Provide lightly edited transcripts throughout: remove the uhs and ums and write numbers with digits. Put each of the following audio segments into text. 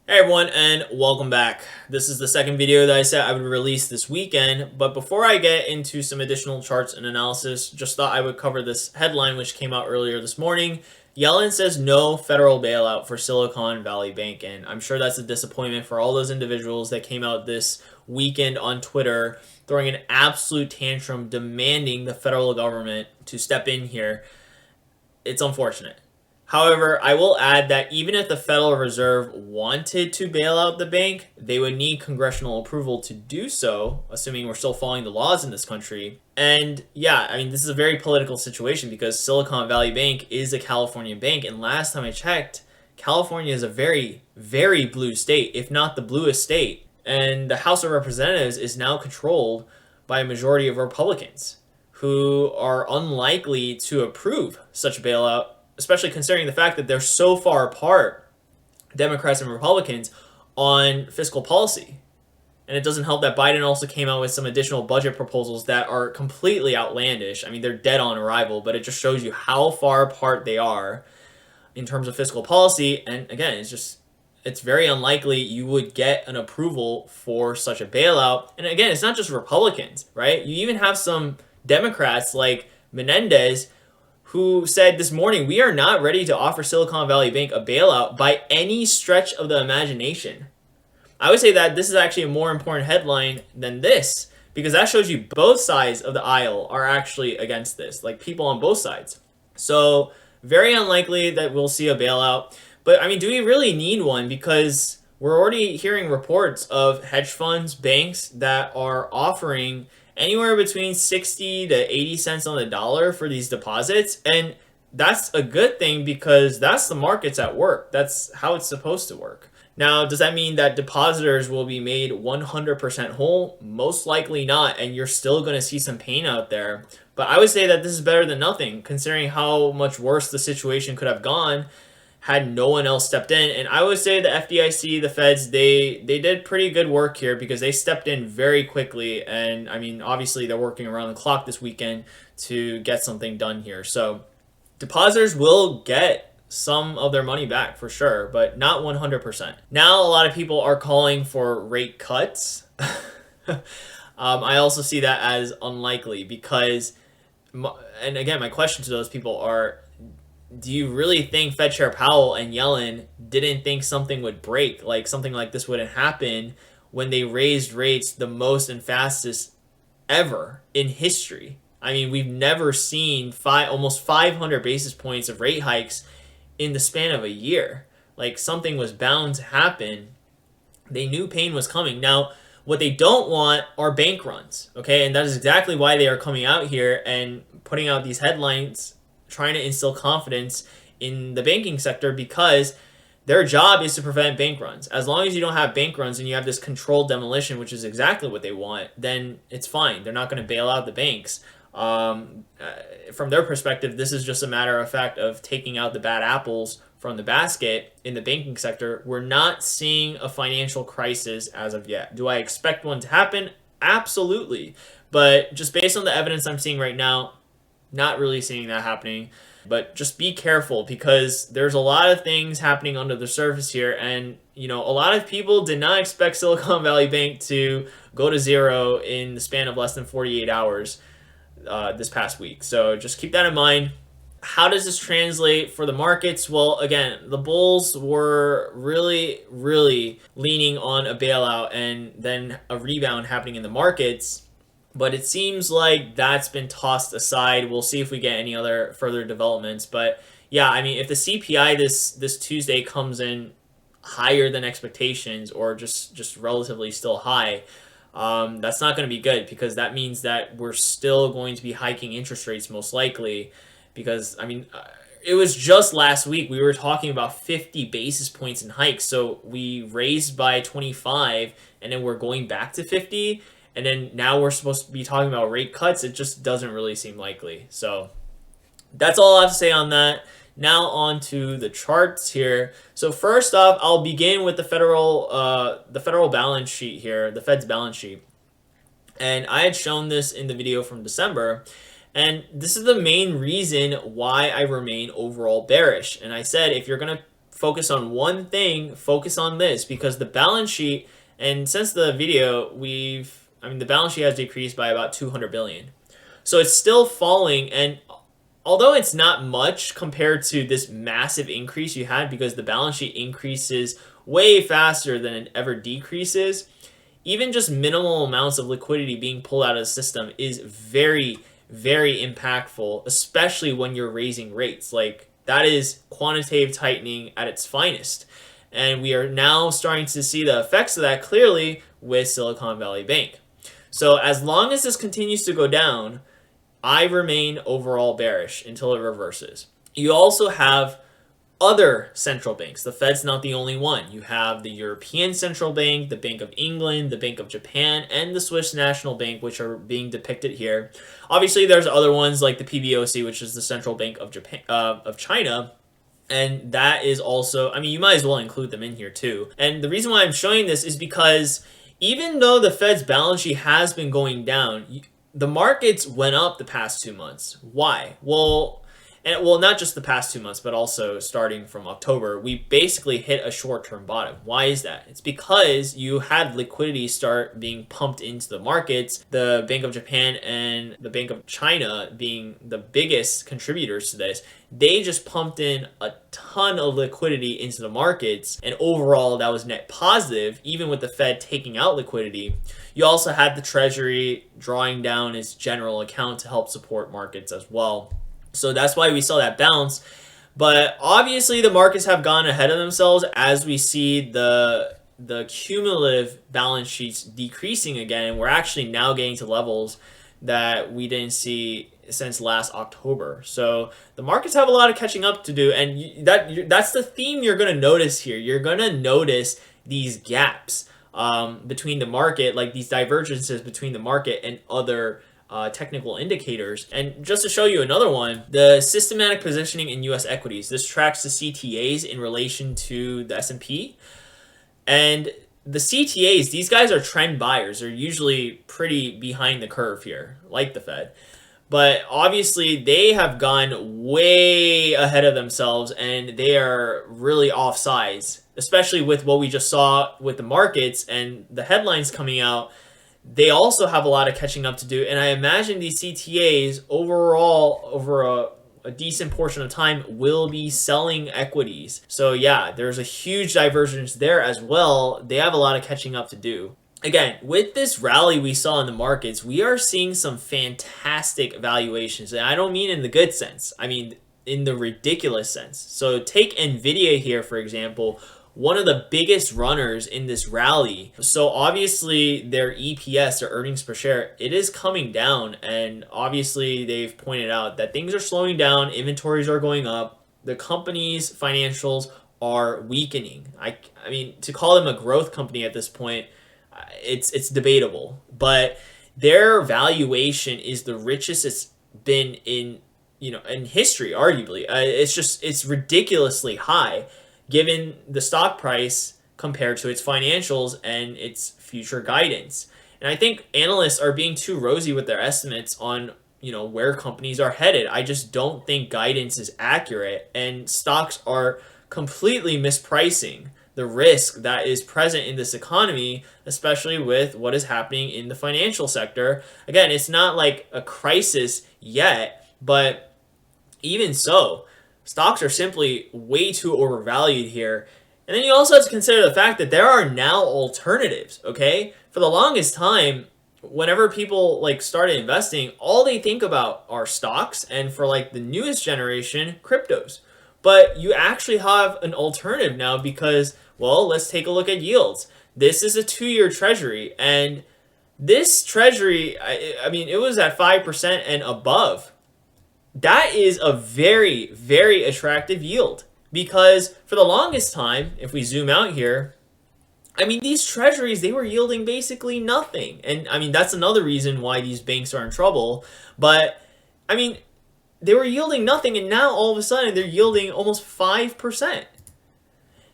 Hey everyone, and welcome back. This is the second video that I said I would release this weekend, but before I get into some additional charts and analysis, just thought I would cover this headline which came out earlier this morning. Yellen says no federal bailout for Silicon Valley Bank, and I'm sure that's a disappointment for all those individuals that came out this weekend on Twitter throwing an absolute tantrum demanding the federal government to step in here. It's unfortunate. However, I will add that even if the Federal Reserve wanted to bail out the bank, they would need congressional approval to do so, assuming we're still following the laws in this country. And yeah, I mean, this is a very political situation because Silicon Valley Bank is a California bank. And last time I checked, California is a very, very blue state, if not the bluest state. And the House of Representatives is now controlled by a majority of Republicans who are unlikely to approve such a bailout, especially considering the fact that they're so far apart, Democrats and Republicans, on fiscal policy. And it doesn't help that Biden also came out with some additional budget proposals that are completely outlandish. I mean, they're dead on arrival, but it just shows you how far apart they are in terms of fiscal policy. And again, it's very unlikely you would get an approval for such a bailout. And again, it's not just Republicans, right? You even have some Democrats like Menendez who said this morning, we are not ready to offer Silicon Valley Bank a bailout by any stretch of the imagination. I would say that this is actually a more important headline than this, because that shows you both sides of the aisle are actually against this, like people on both sides. So very unlikely that we'll see a bailout. But I mean, do we really need one? Because we're already hearing reports of hedge funds, banks that are offering anywhere between 60 to 80 cents on the dollar for these deposits. And that's a good thing because that's the markets at work. That's how it's supposed to work. Now, does that mean that depositors will be made 100% whole? Most likely not, and you're still going to see some pain out there. But I would say that this is better than nothing, considering how much worse the situation could have gone had no one else stepped in. And I would say the FDIC, the feds, they did pretty good work here because they stepped in very quickly. And I mean, obviously they're working around the clock this weekend to get something done here. So depositors will get some of their money back for sure, but not 100%. Now, a lot of people are calling for rate cuts. I also see that as unlikely because, and again, my question to those people are, do you really think Fed Chair Powell and Yellen didn't think something would break, like something like this wouldn't happen when they raised rates the most and fastest ever in history? I mean, we've never seen almost 500 basis points of rate hikes in the span of a year. Like something was bound to happen. They knew pain was coming. Now, what they don't want are bank runs, okay? And that is exactly why they are coming out here and putting out these headlines trying to instill confidence in the banking sector because their job is to prevent bank runs. As long as you don't have bank runs and you have this controlled demolition, which is exactly what they want, then it's fine. They're not going to bail out the banks. From their perspective, this is just a matter of fact of taking out the bad apples from the basket in the banking sector. We're not seeing a financial crisis as of yet. Do I expect one to happen? Absolutely. But just based on the evidence I'm seeing right now, not really seeing that happening. But just be careful because there's a lot of things happening under the surface here. And, you know, a lot of people did not expect Silicon Valley Bank to go to zero in the span of less than 48 hours this past week. So just keep that in mind. How does this translate for the markets? Well, again, the bulls were really, really leaning on a bailout and then a rebound happening in the markets. But it seems like that's been tossed aside. We'll see if we get any other further developments. But yeah, I mean, if the CPI this Tuesday comes in higher than expectations or just relatively still high, that's not going to be good because that means that we're still going to be hiking interest rates most likely. Because, I mean, it was just last week we were talking about 50 basis points in hikes. So we raised by 25 and then we're going back to 50. And then now we're supposed to be talking about rate cuts. It just doesn't really seem likely. So that's all I have to say on that. Now on to the charts here. So first off, I'll begin with the federal balance sheet here, the Fed's balance sheet. And I had shown this in the video from December. And this is the main reason why I remain overall bearish. And I said, if you're going to focus on one thing, focus on this, because the balance sheet, and since the video, the balance sheet has decreased by about 200 billion. So it's still falling, and although it's not much compared to this massive increase you had, because the balance sheet increases way faster than it ever decreases, even just minimal amounts of liquidity being pulled out of the system is very, very impactful, especially when you're raising rates. Like, that is quantitative tightening at its finest. And we are now starting to see the effects of that clearly with Silicon Valley Bank. So as long as this continues to go down, I remain overall bearish until it reverses. You also have other central banks. The Fed's not the only one. You have the European Central Bank, the Bank of England, the Bank of Japan, and the Swiss National Bank, which are being depicted here. Obviously, there's other ones like the PBOC, which is the Central Bank of China. And that is also, you might as well include them in here too. And the reason why I'm showing this is because even though the Fed's balance sheet has been going down, the markets went up the past 2 months. Why? Well, not just the past 2 months, but also starting from October, we basically hit a short-term bottom. Why is that? It's because you had liquidity start being pumped into the markets. The Bank of Japan and the Bank of China being the biggest contributors to this, they just pumped in a ton of liquidity into the markets, and overall that was net positive, even with the Fed taking out liquidity. You also had the Treasury drawing down its general account to help support markets as well. So that's why we saw that bounce. But obviously the markets have gone ahead of themselves as we see the cumulative balance sheets decreasing again. And we're actually now getting to levels that we didn't see since last October. So the markets have a lot of catching up to do. And that's the theme you're going to notice here. You're going to notice these gaps between the market, like these divergences between the market and other technical indicators. And just to show you another one, the systematic positioning in U.S. equities. This tracks the CTAs in relation to the S&P. And the CTAs, these guys are trend buyers. They're usually pretty behind the curve here, like the Fed. But obviously, they have gone way ahead of themselves, and they are really offsides, especially with what we just saw with the markets and the headlines coming out. They also have a lot of catching up to do, and I imagine these CTAs overall, over a decent portion of time, will be selling equities. So yeah, there's a huge divergence there as well. They have a lot of catching up to do. Again, with this rally we saw in the markets, we are seeing some fantastic valuations, and I don't mean in the good sense. I mean in the ridiculous sense. So take Nvidia here, for example, one of the biggest runners in this rally. So obviously their EPS, their earnings per share, it is coming down, and obviously they've pointed out that things are slowing down, inventories are going up, the company's financials are weakening. I mean, to call them a growth company at this point, it's debatable, but their valuation is the richest it's been in history, arguably. It's ridiculously high given the stock price compared to its financials and its future guidance. And I think analysts are being too rosy with their estimates on where companies are headed. I just don't think guidance is accurate, and stocks are completely mispricing the risk that is present in this economy, especially with what is happening in the financial sector. Again, it's not like a crisis yet, but even so, stocks are simply way too overvalued here. And then you also have to consider the fact that there are now alternatives, okay? For the longest time, whenever people started investing, all they think about are stocks, and for the newest generation, cryptos. But you actually have an alternative now because, well, let's take a look at yields. This is a 2-year treasury, and this treasury, I mean, it was at 5% and above. That is a very, very attractive yield, because for the longest time, if we zoom out here, I mean, these treasuries, they were yielding basically nothing. And I mean, that's another reason why these banks are in trouble. But I mean, they were yielding nothing, and now all of a sudden they're yielding almost 5%.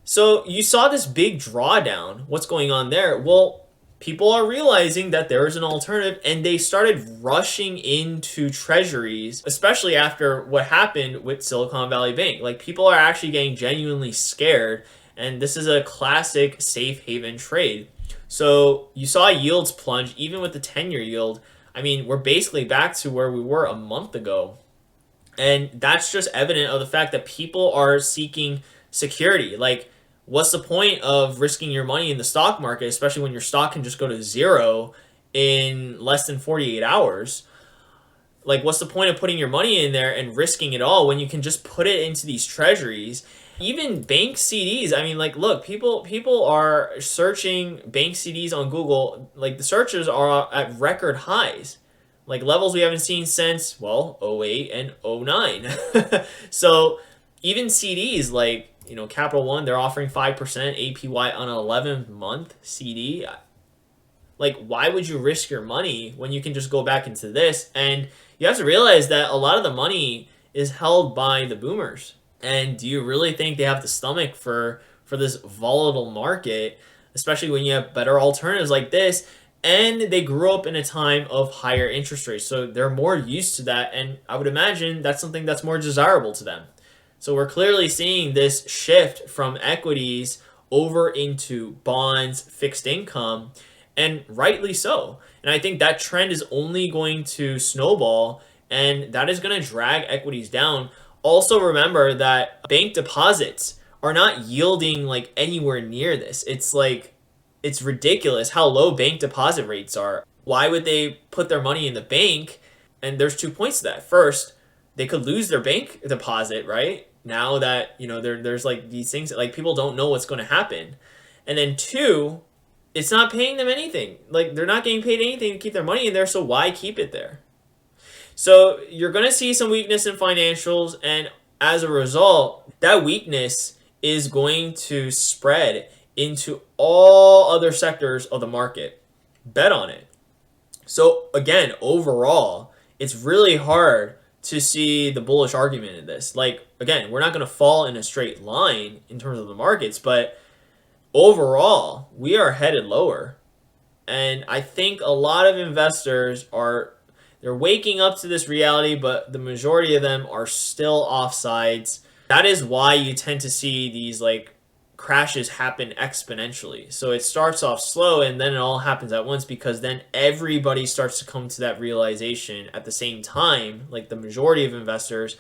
So you saw this big drawdown. What's going on there? Well, people are realizing that there is an alternative, and they started rushing into treasuries, especially after what happened with Silicon Valley Bank. Like, people are actually getting genuinely scared, and this is a classic safe haven trade. So you saw yields plunge, even with the 10-year yield. I mean, we're basically back to where we were a month ago. And that's just evident of the fact that people are seeking security. Like, what's the point of risking your money in the stock market, especially when your stock can just go to zero in less than 48 hours? Like, what's the point of putting your money in there and risking it all when you can just put it into these treasuries? Even bank CDs. I mean, like, look, people are searching bank CDs on Google. Like, the searches are at record highs, like levels we haven't seen since, well, '08 and '09. So even CDs, like, Capital One, they're offering 5% APY on an 11-month CD. Like, why would you risk your money when you can just go back into this? And you have to realize that a lot of the money is held by the boomers. And do you really think they have the stomach for this volatile market, especially when you have better alternatives like this? And they grew up in a time of higher interest rates, so they're more used to that, and I would imagine that's something that's more desirable to them. So we're clearly seeing this shift from equities over into bonds, fixed income, and rightly so. And I think that trend is only going to snowball, and that is going to drag equities down. Also, remember that bank deposits are not yielding like anywhere near this. It's ridiculous how low bank deposit rates are. Why would they put their money in the bank? And there's 2 points to that. First, they could lose their bank deposit, right? Now that, there's like these things that, like, people don't know what's going to happen. And then two, it's not paying them anything. Like, they're not getting paid anything to keep their money in there, so why keep it there? So you're going to see some weakness in financials, and as a result, that weakness is going to spread into all other sectors of the market. Bet on it. So again, overall, it's really hard to see the bullish argument in this. Like, again, we're not going to fall in a straight line in terms of the markets, but overall, we are headed lower. And I think a lot of investors they're waking up to this reality, but the majority of them are still offsides. That is why you tend to see these like crashes happen exponentially. So it starts off slow and then it all happens at once, because then everybody starts to come to that realization at the same time, like the majority of investors.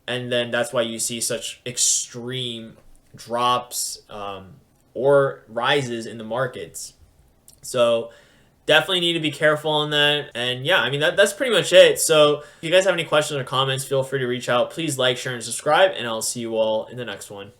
And then that's why you see such extreme drops or rises in the markets. So definitely need to be careful on that. And yeah, I mean, that's pretty much it. So if you guys have any questions or comments, feel free to reach out. Please like, share, and subscribe, and I'll see you all in the next one.